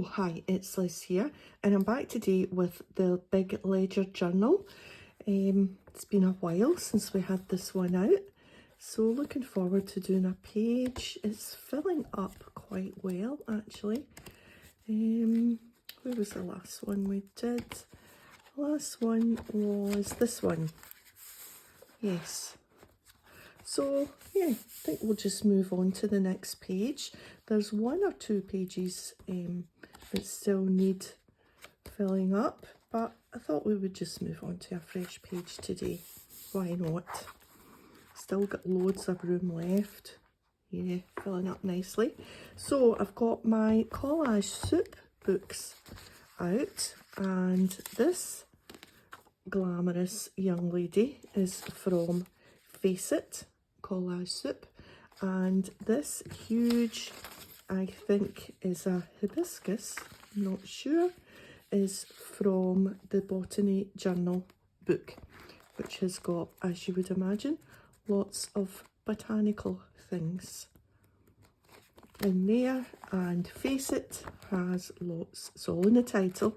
hi, it's Liz here, and I'm back today with the Big Ledger Journal. It's been a while since we had this one out, so looking forward to doing a page. It's filling up quite well, actually. Where was the last one we did? The last one was this one. Yes. So, yeah, I think we'll just move on to the next page. There's one or two pages that still need filling up, but I thought we would just move on to a fresh page today. Why not? Still got loads of room left. Yeah, filling up nicely. So, I've got my Collage Soup books out, and this glamorous young lady is from Face It, Collage Soup, and this huge, I think is a hibiscus, not sure, is from the Botany journal book, which has got, as you would imagine, lots of botanical things in there. And Face It has lots, it's all in the title,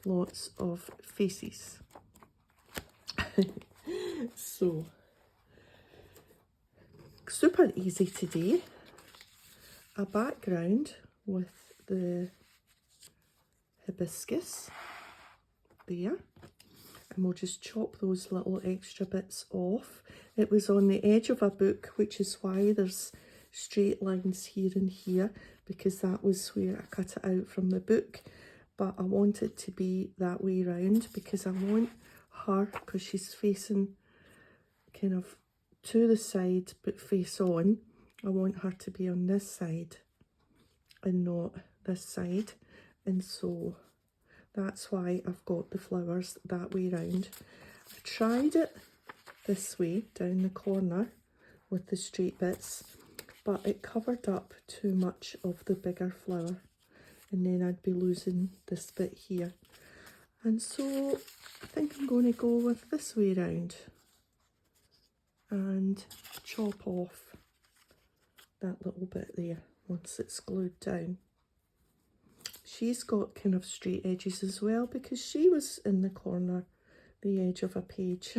lots of faces. So super easy today. A background with the hibiscus there, and we'll just chop those little extra bits off. It was on the edge of a book, which is why there's straight lines here and here, because that was where I cut it out from the book. But I want it to be that way round because I want her, because she's facing kind of to the side but face on, I want her to be on this side and not this side, and so that's why I've got the flowers that way round. I tried it this way down the corner with the straight bits, but it covered up too much of the bigger flower, and then I'd be losing this bit here. And so I think I'm going to go with this way round and chop off that little bit there once it's glued down. She's got kind of straight edges as well because she was in the corner, the edge of a page.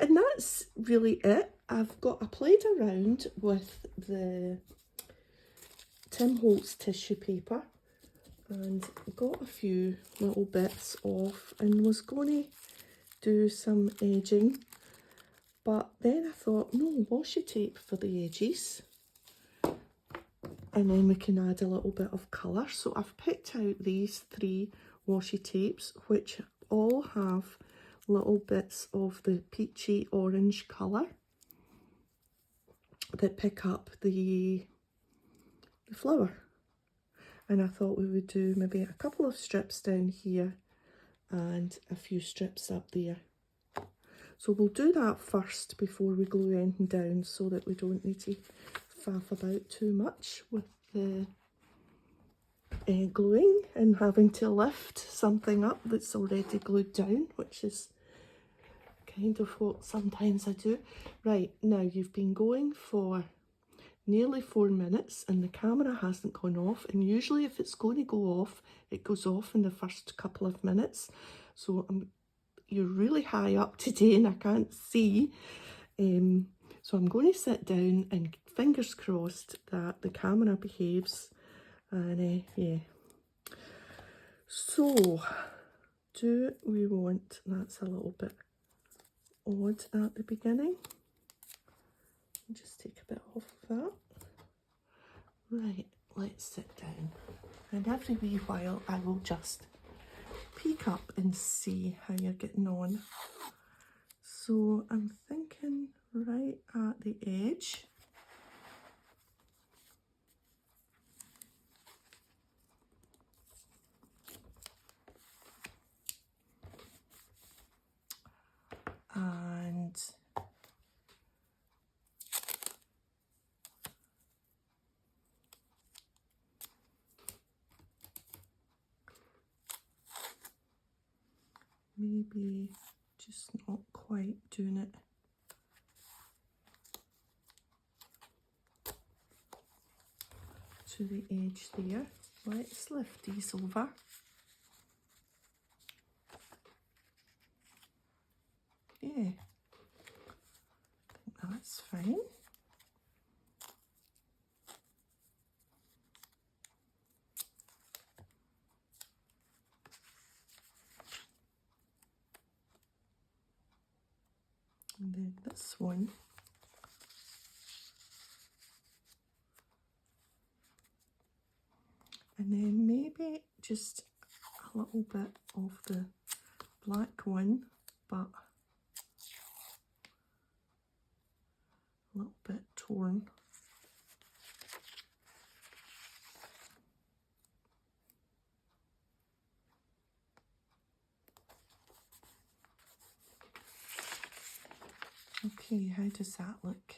And that's really it. I played around with the Tim Holtz tissue paper and got a few little bits off and was going to do some edging, but then I thought, no, washi tape for the edges, and then we can add a little bit of colour. So I've picked out these 3 washi tapes, which all have little bits of the peachy orange colour that pick up the flower. And I thought we would do maybe a couple of strips down here and a few strips up there. So we'll do that first before we glue anything down, so that we don't need to faff about too much with the gluing and having to lift something up that's already glued down, which is kind of what sometimes I do. Right, now you've been going for nearly 4 minutes and the camera hasn't gone off, and usually if it's going to go off, it goes off in the first couple of minutes. So you're really high up today and I can't see. So I'm going to sit down and fingers crossed that the camera behaves. And yeah. So, do we want, that's a little bit odd at the beginning. I'll just take a bit off of that. Right, let's sit down. And every wee while I will just peek up and see how you're getting on. So I'm thinking right at the edge. And maybe just not quite doing it to the edge there. let's lift these over. Yeah, I think that's fine. And then this one. And then maybe just a little bit of the black one, but a little bit torn. Okay, how does that look?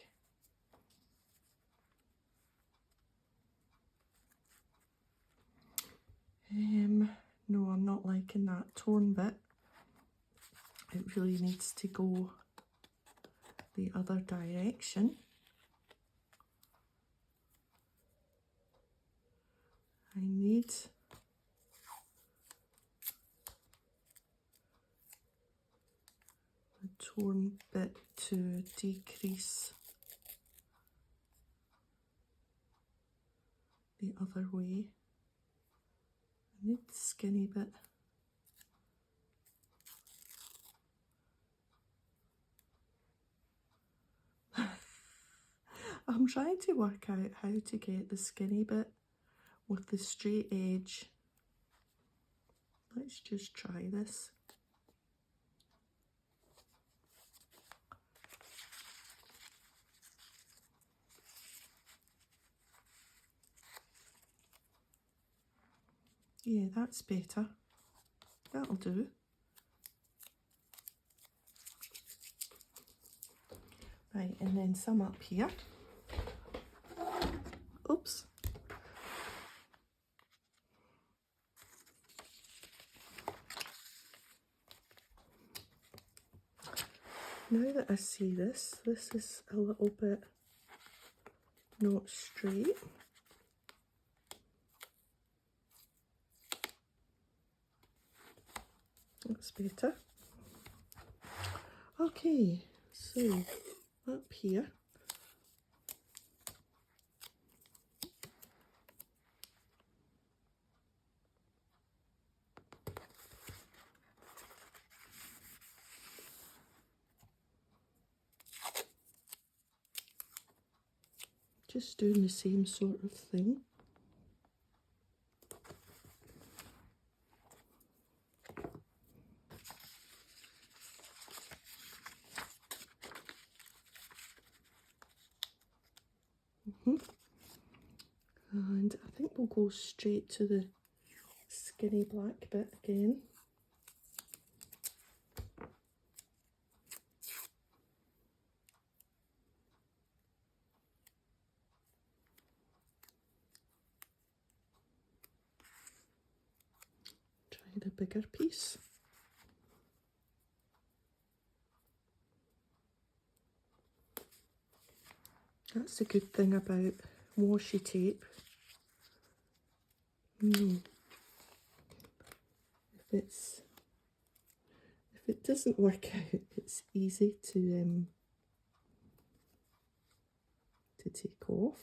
No, I'm not liking that torn bit. It really needs to go the other direction. I need the torn bit to decrease the other way. I need the skinny bit. I'm trying to work out how to get the skinny bit with the straight edge. Let's just try this. Yeah, that's better. That'll do. Right, and then some up here. Oops. Now that I see this, this is a little bit not straight. That's better. Okay, so up here. Just doing the same sort of thing. And I think we'll go straight to the skinny black bit again. Try the bigger piece. That's the good thing about washi tape. If it doesn't work out, it's easy to take off.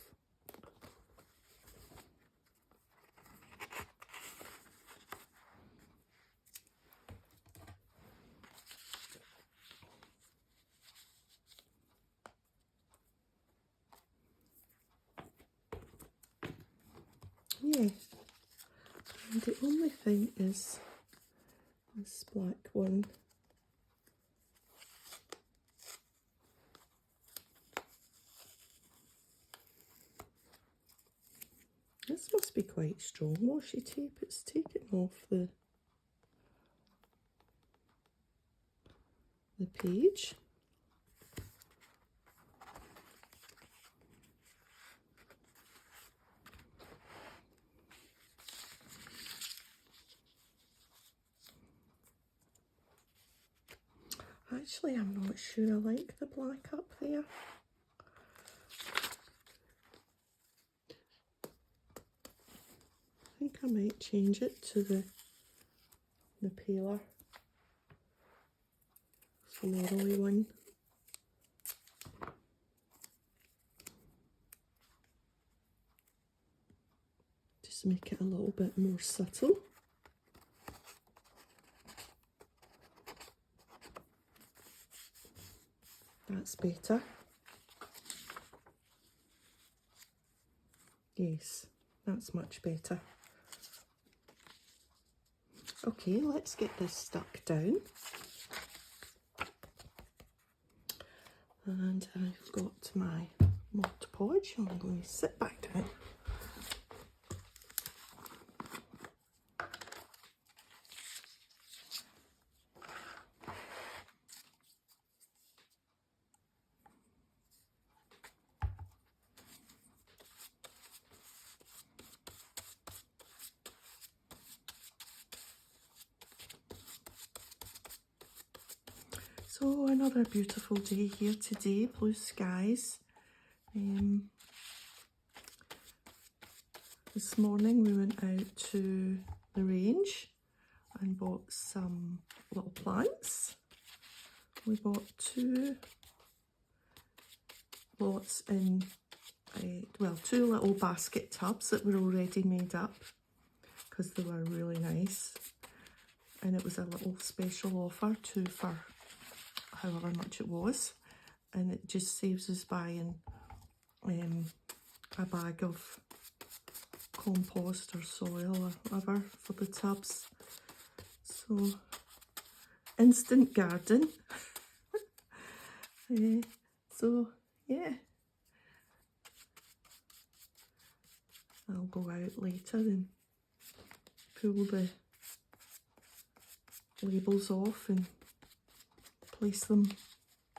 Yeah, and the only thing is this black one. This must be quite strong washi tape. It's taken off the page. Actually, I'm not sure I like the black up there. think I might change it to the paler florally one. Just make it a little bit more subtle. That's better. Yes, that's much better. Okay, let's get this stuck down. And I've got my Mod Podge. I'm going to sit back down. So another beautiful day here today, blue skies. This morning we went out to the range and bought some little plants. We bought 2 lots in, well, 2 little basket tubs that were already made up because they were really nice. And it was a little special offer, 2 for however much it was, and it just saves us buying a bag of compost or soil or whatever for the tubs. So instant garden. So yeah, I'll go out later and pull the labels off and place them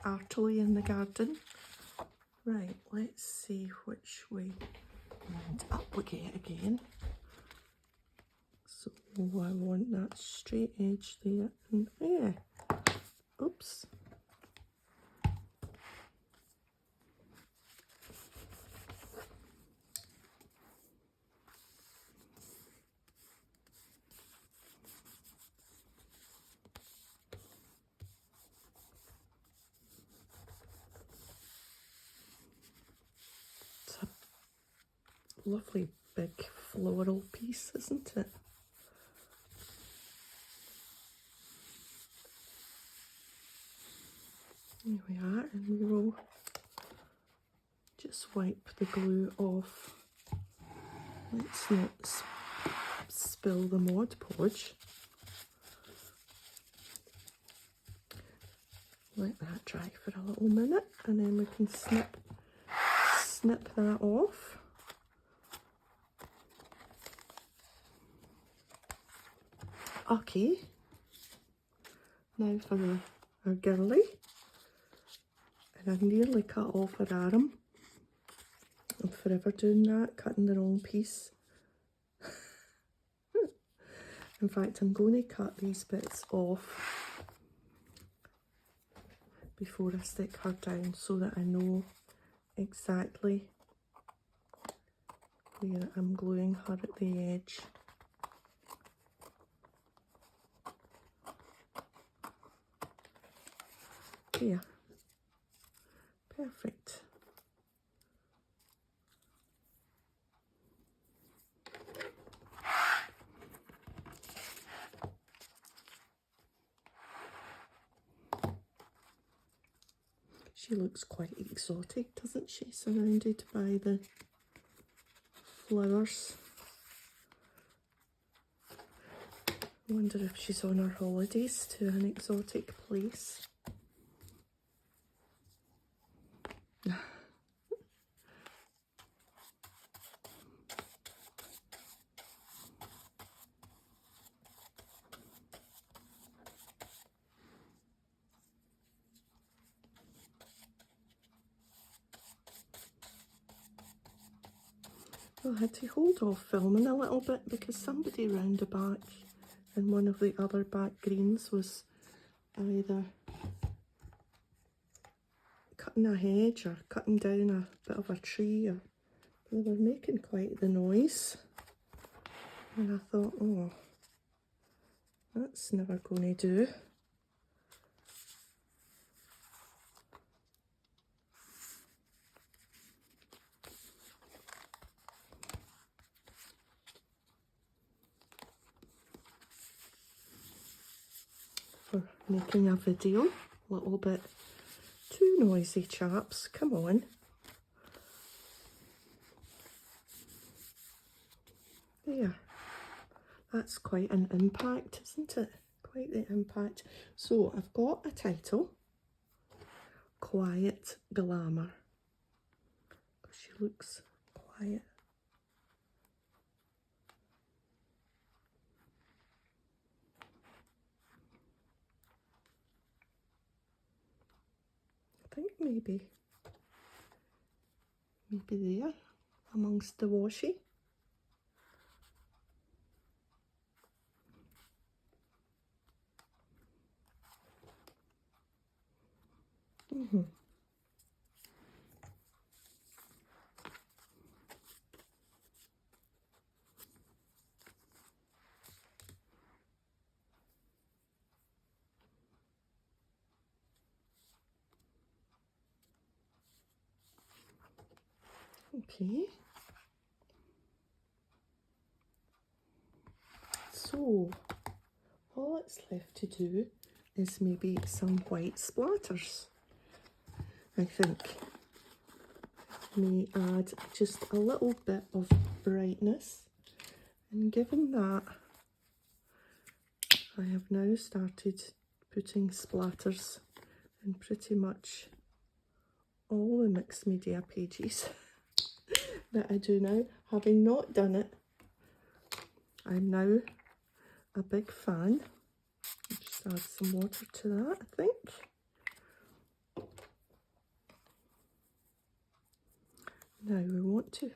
artfully in the garden. Right, let's see which way and up we get again. So I want that straight edge there and there. Oops. Lovely big floral piece, isn't it? There we are, and we will just wipe the glue off. Let's not spill the Mod Podge. Let that dry for a little minute, and then we can snip that off. Okay, now for our girly, and I've nearly cut off her arm. I'm forever doing that, cutting the wrong piece. In fact, I'm going to cut these bits off before I stick her down so that I know exactly where I'm gluing her at the edge. There. Perfect. She looks quite exotic, doesn't she? Surrounded by the flowers. I wonder if she's on her holidays to an exotic place. I had to hold off filming a little bit because somebody round the back in one of the other back greens was either cutting a hedge or cutting down a bit of a tree, or they were making quite the noise. And I thought, oh, that's never going to do. For making a video, a little bit too noisy, chaps, come on. There, that's quite an impact, isn't it? Quite the impact. So I've got a title, Quiet Glamour, because she looks quiet. I think maybe there, amongst the washi. Okay. So all it's left to do is maybe some white splatters. I think may add just a little bit of brightness, and given that I have now started putting splatters in pretty much all the mixed media pages that I do now, having not done it, I'm now a big fan. Just add some water to that, I think. Now we want to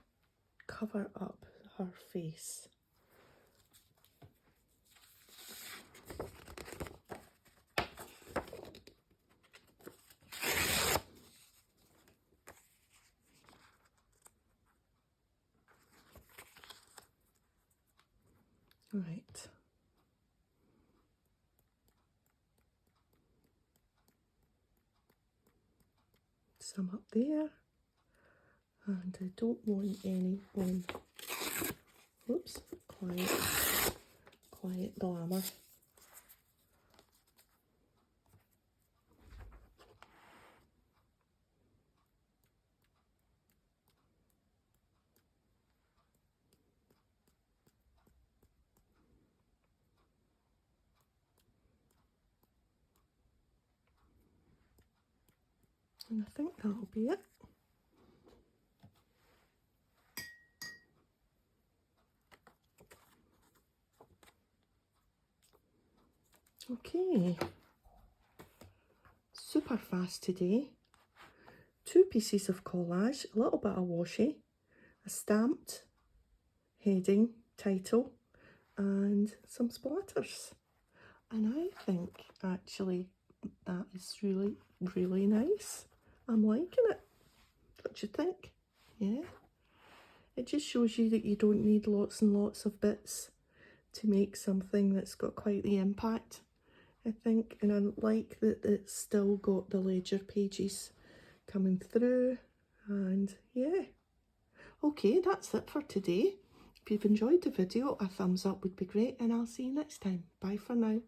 cover up her face. Right. Some up there. And I don't want any on, oops, quiet glamour. And I think that'll be it. Okay, super fast today. 2 pieces of collage, a little bit of washi, a stamped heading, title, and some splatters. And I think actually that is really, really nice. I'm liking it. What do you think? Yeah? It just shows you that you don't need lots and lots of bits to make something that's got quite the impact, I think. And I like that it's still got the ledger pages coming through. And yeah. Okay, that's it for today. If you've enjoyed the video, a thumbs up would be great, and I'll see you next time. Bye for now.